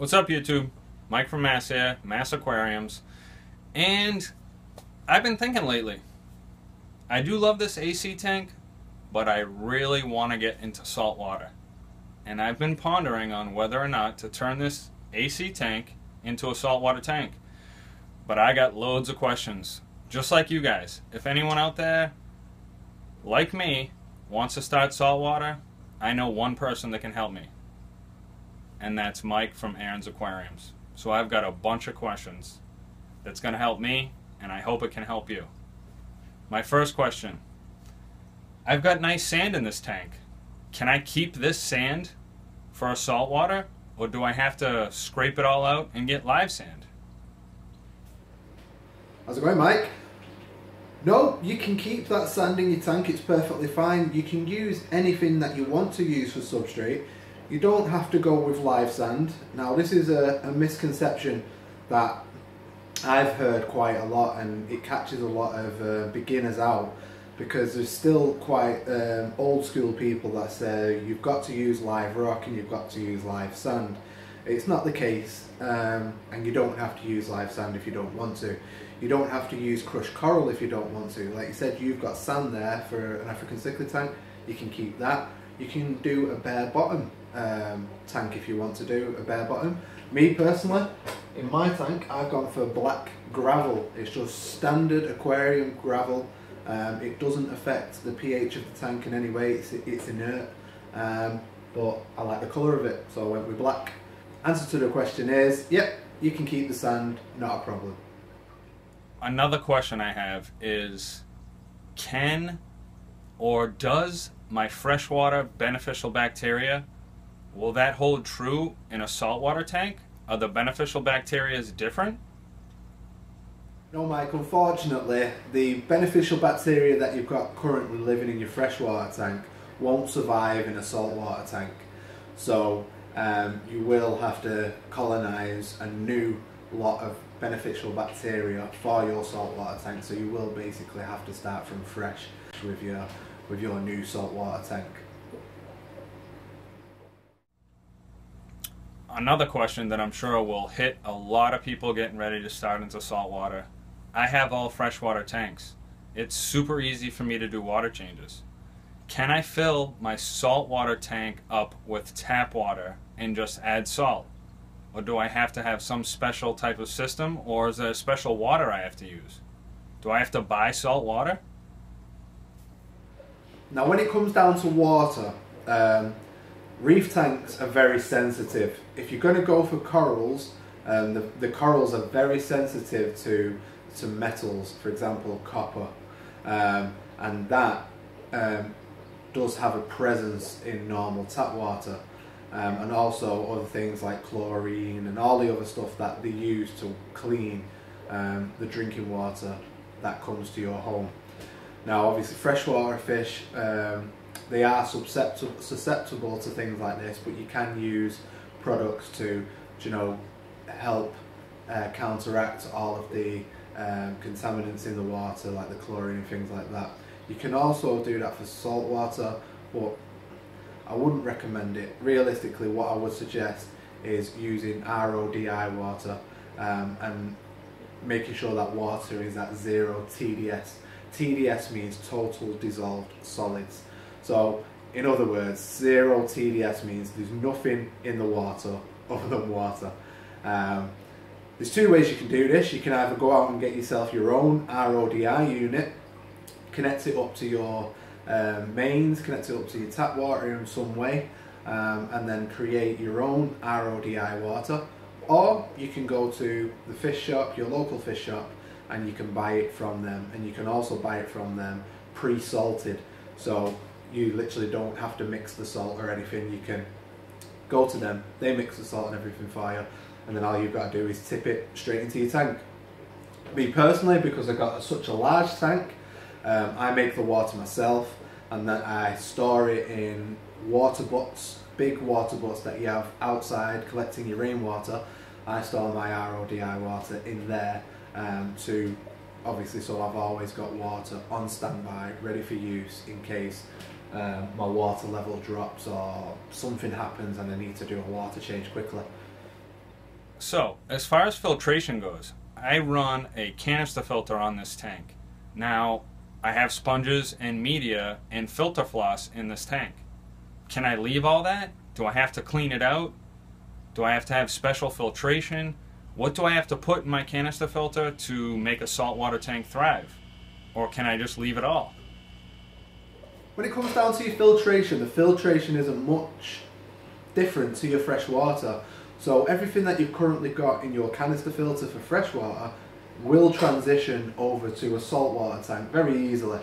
What's up, YouTube? Mike from Mass here, Mass Aquariums. And I've been thinking lately, I do love this AC tank, but I really want to get into saltwater. And I've been pondering on whether or not to turn this AC tank into a saltwater tank. But I got loads of questions, just like you guys. If anyone out there, like me, wants to start saltwater, I know one person that can help me. And that's Mike from Aaron's Aquariums. So I've got a bunch of questions that's going to help me, and I hope it can help you. My first question. I've got nice sand in this tank. Can I keep this sand for a saltwater, or do I have to scrape it all out and get live sand? How's it going, Mike? No, you can keep that sand in your tank, it's perfectly fine. You can use anything that you want to use for substrate. You don't have to go with live sand. Now, this is a misconception that I've heard quite a lot, and it catches a lot of beginners out, because there's still quite old school people that say you've got to use live rock and you've got to use live sand. It's not the case, and you don't have to use live sand if you don't want to. You don't have to use crushed coral if you don't want to. Like you said, you've got sand there for an African cichlid tank. You can keep that. You can do a bare bottom tank if you want to do a bare bottom. Me personally, in my tank, I've gone for black gravel. It's just standard aquarium gravel. It doesn't affect the pH of the tank in any way. It's inert, but I like the colour of it, so I went with black. Answer to the question is, yep, you can keep the sand, not a problem. Another question I have is, can or does my freshwater beneficial bacteria, will that hold true in a saltwater tank? Are the beneficial bacteria different? No, Mike, unfortunately, the beneficial bacteria that you've got currently living in your freshwater tank won't survive in a saltwater tank. So you will have to colonise a new lot of beneficial bacteria for your saltwater tank. So you will basically have to start from fresh with your new saltwater tank. Another question that I'm sure will hit a lot of people getting ready to start into saltwater. I have all freshwater tanks. It's super easy for me to do water changes. Can I fill my saltwater tank up with tap water and just add salt? Or do I have to have some special type of system, or is there a special water I have to use? Do I have to buy salt water? Now, when it comes down to water, reef tanks are very sensitive. If you're going to go for corals, the corals are very sensitive to metals, for example copper, and that does have a presence in normal tap water, and also other things like chlorine and all the other stuff that they use to clean the drinking water that comes to your home. Now, obviously freshwater fish, they are susceptible to things like this, but you can use products to, you know, help counteract all of the contaminants in the water, like the chlorine and things like that. You can also do that for salt water, but I wouldn't recommend it. Realistically, what I would suggest is using RODI water, and making sure that water is at 0 TDS. TDS means total dissolved solids. So in other words, 0 TDS means there's nothing in the water other than water. There's two ways you can do this. You can either go out and get yourself your own RODI unit, connect it up to your mains, connect it up to your tap water in some way, and then create your own RODI water. Or you can go to the fish shop, your local fish shop, and you can buy it from them. And you can also buy it from them pre-salted, so you literally don't have to mix the salt or anything. You can go to them, they mix the salt and everything for you, and then all you've got to do is tip it straight into your tank. Me personally, because I've got such a large tank, I make the water myself, and then I store it in water butts, big water butts that you have outside collecting your rainwater. I store my RODI water in there, to obviously, so I've always got water on standby, ready for use in case my water level drops or something happens and I need to do a water change quickly. So, as far as filtration goes, I run a canister filter on this tank. Now, I have sponges and media and filter floss in this tank. Can I leave all that? Do I have to clean it out? Do I have to have special filtration? What do I have to put in my canister filter to make a saltwater tank thrive? Or can I just leave it all? When it comes down to your filtration, the filtration isn't much different to your fresh water. So everything that you've currently got in your canister filter for fresh water will transition over to a saltwater tank very easily.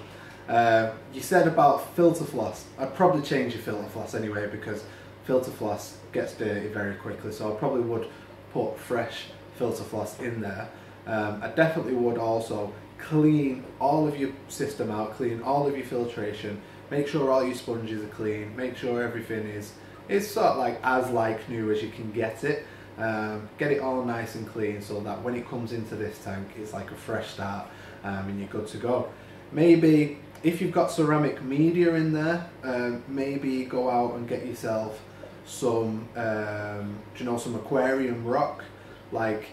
You said about filter floss. I'd probably change your filter floss anyway, because filter floss gets dirty very quickly, so I probably would put fresh filter floss in there. I definitely would also clean all of your system out, clean all of your filtration, make sure all your sponges are clean, make sure everything is sort of like as like new as you can get it. Get it all nice and clean so that when it comes into this tank it's like a fresh start, and you're good to go. Maybe if you've got ceramic media in there, maybe go out and get yourself some some aquarium rock, like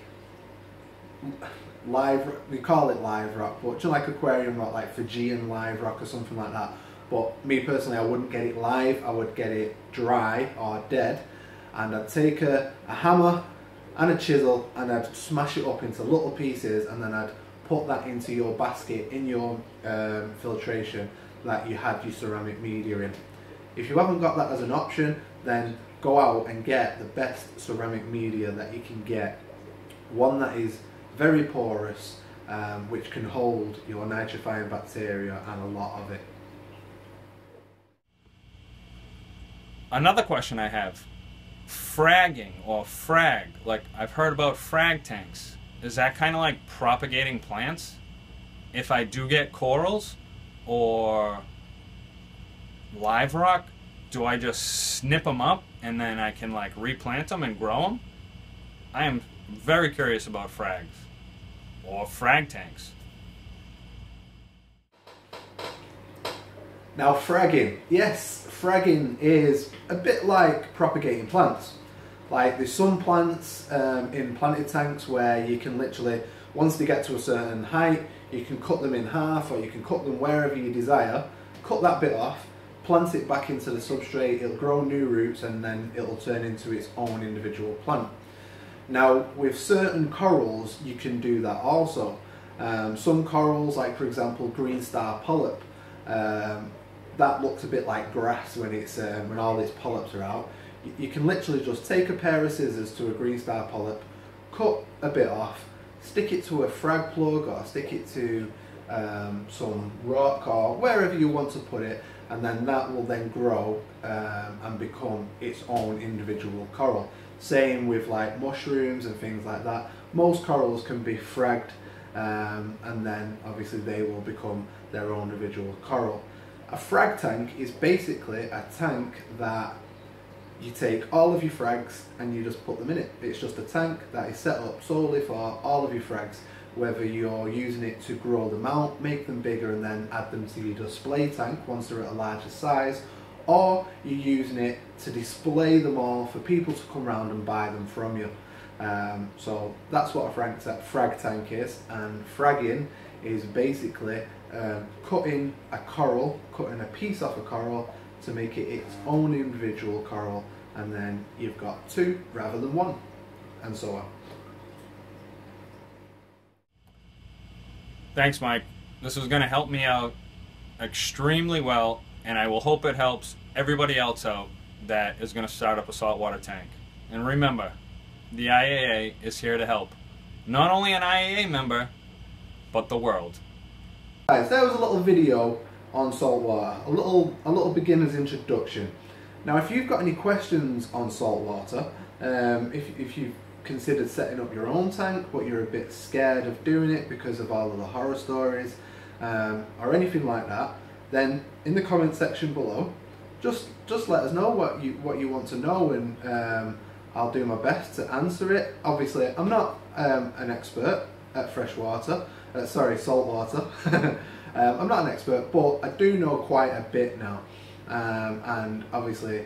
live, we call it live rock, but like aquarium rock, like Fijian live rock or something like that. But me personally, I wouldn't get it live, I would get it dry or dead, and I'd take a hammer and a chisel and I'd smash it up into little pieces, and then I'd put that into your basket in your filtration that you had your ceramic media in. If you haven't got that as an option, then go out and get the best ceramic media that you can get. One that is very porous, which can hold your nitrifying bacteria and a lot of it. Another question I have, fragging or frag, like I've heard about frag tanks. Is that kind of like propagating plants? If I do get corals or live rock, do I just snip them up and then I can like replant them and grow them? I am very curious about frags or frag tanks. Now fragging, yes, fragging is a bit like propagating plants. Like there's some plants in planted tanks where you can literally, once they get to a certain height, you can cut them in half, or you can cut them wherever you desire, cut that bit off, plant it back into the substrate, it'll grow new roots, and then it'll turn into its own individual plant. Now with certain corals you can do that also. Some corals, like for example green star polyp, that looks a bit like grass when it's when all its polyps are out. You can literally just take a pair of scissors to a green star polyp, cut a bit off, stick it to a frag plug or stick it to some rock or wherever you want to put it, and then that will then grow and become its own individual coral. Same with like mushrooms and things like that. Most corals can be fragged, and then obviously they will become their own individual coral. A frag tank is basically a tank that you take all of your frags and you just put them in it. It's just a tank that is set up solely for all of your frags, whether you're using it to grow them out, make them bigger and then add them to your display tank once they're at a larger size, or you're using it to display them all for people to come around and buy them from you. So that's what a frag tank is, and fragging is basically cutting a coral, cutting a piece off a coral to make it its own individual coral, and then you've got two rather than one, and so on. Thanks, Mike. This is going to help me out extremely well, and I will hope it helps everybody else out that is going to start up a saltwater tank. And remember, the IAA is here to help. Not only an IAA member, but the world. Guys, there was a little video on saltwater, a little beginner's introduction. Now if you've got any questions on saltwater, if you've considered setting up your own tank but you're a bit scared of doing it because of all of the horror stories or anything like that, then in the comment section below just let us know what you want to know, and I'll do my best to answer it. Obviously I'm not an expert at saltwater. I'm not an expert, but I do know quite a bit now, and obviously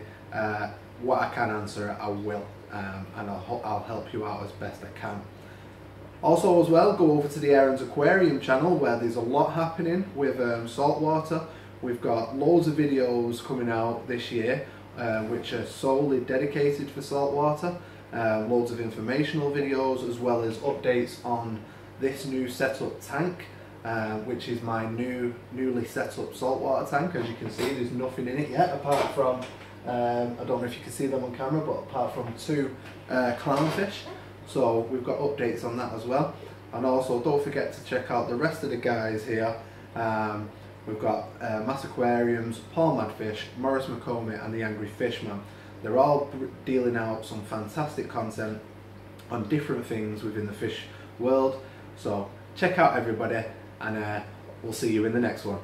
what I can answer I will. and I'll help you out as best I can. Also as well, go over to the Aaron's Aquarium channel where there's a lot happening with saltwater. We've got loads of videos coming out this year which are solely dedicated for saltwater. Loads of informational videos as well as updates on this new setup tank, which is my newly set up saltwater tank. As you can see, there's nothing in it yet apart from, I don't know if you can see them on camera, but apart from 2 clownfish. So we've got updates on that as well. And also don't forget to check out the rest of the guys here. We've got Mass Aquariums, Paul Madfish, Maurice McComey and the Angry Fishman. They're all dealing out some fantastic content on different things within the fish world. So check out everybody, and we'll see you in the next one.